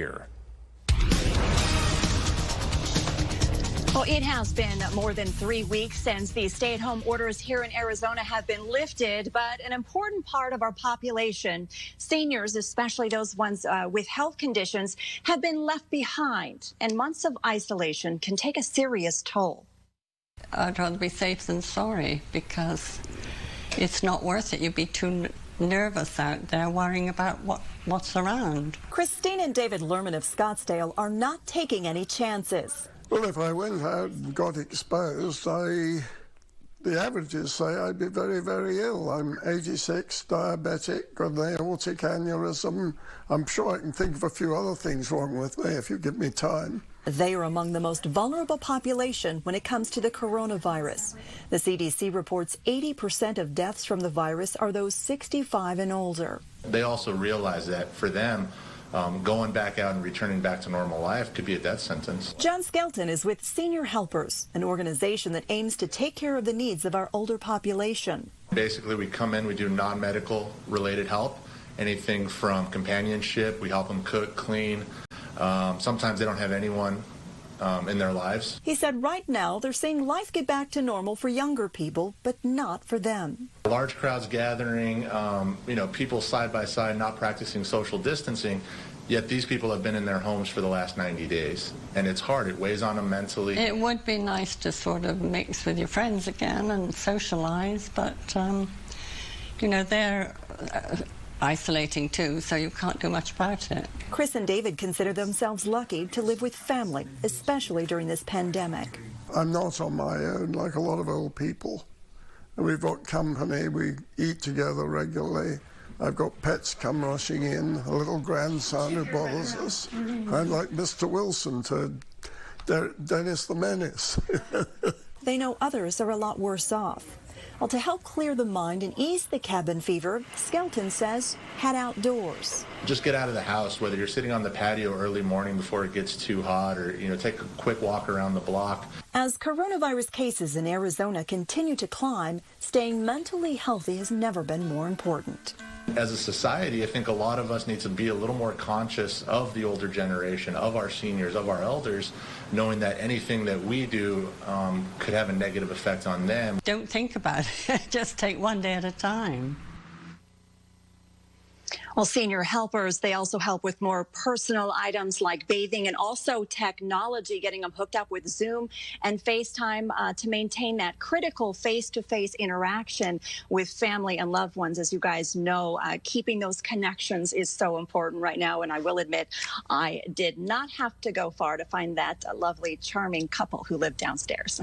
here. Well, it has been more than 3 weeks since the stay-at-home orders here in Arizona have been lifted, but an important part of our population, seniors, especially those ones with health conditions, have been left behind, and months of isolation can take a serious toll. I'd rather be safe than sorry, because it's not worth it. You'd be too nervous out there worrying about what's around. Christine and David Lerman of Scottsdale are not taking any chances. Well, if I went out and got exposed, the averages say I'd be very, very ill. I'm 86, diabetic, got an aortic aneurysm. I'm sure I can think of a few other things wrong with me if you give me time. They are among the most vulnerable population when it comes to the coronavirus. The CDC reports 80% of deaths from the virus are those 65 and older. They also realize that for them, going back out and returning back to normal life could be a death sentence. John Skelton is with Senior Helpers, an organization that aims to take care of the needs of our older population. Basically, we come in, we do non-medical related help, anything from companionship, we help them cook, clean. Sometimes they don't have anyone in their lives. He said right now they're seeing life get back to normal for younger people, but not for them. Large crowds gathering, people side by side not practicing social distancing, yet these people have been in their homes for the last 90 days. And it's hard, it weighs on them mentally. It would be nice to sort of mix with your friends again and socialize, but, they're isolating too, so you can't do much about it. Chris and David consider themselves lucky to live with family, especially during this pandemic. I'm not on my own like a lot of old people. We've got company, we eat together regularly. I've got pets come rushing in, a little grandson who bothers us. I'm like Mr. Wilson to Dennis the Menace. They know others are a lot worse off. Well, to help clear the mind and ease the cabin fever, Skelton says head outdoors. Just get out of the house, whether you're sitting on the patio early morning before it gets too hot, or take a quick walk around the block. As coronavirus cases in Arizona continue to climb, staying mentally healthy has never been more important. As a society, I think a lot of us need to be a little more conscious of the older generation, of our seniors, of our elders, knowing that anything that we do could have a negative effect on them. Don't think about it. Just take one day at a time. Well, Senior Helpers, they also help with more personal items like bathing and also technology, getting them hooked up with Zoom and FaceTime to maintain that critical face-to-face interaction with family and loved ones. As you guys know, keeping those connections is so important right now. And I will admit, I did not have to go far to find that lovely, charming couple who lived downstairs.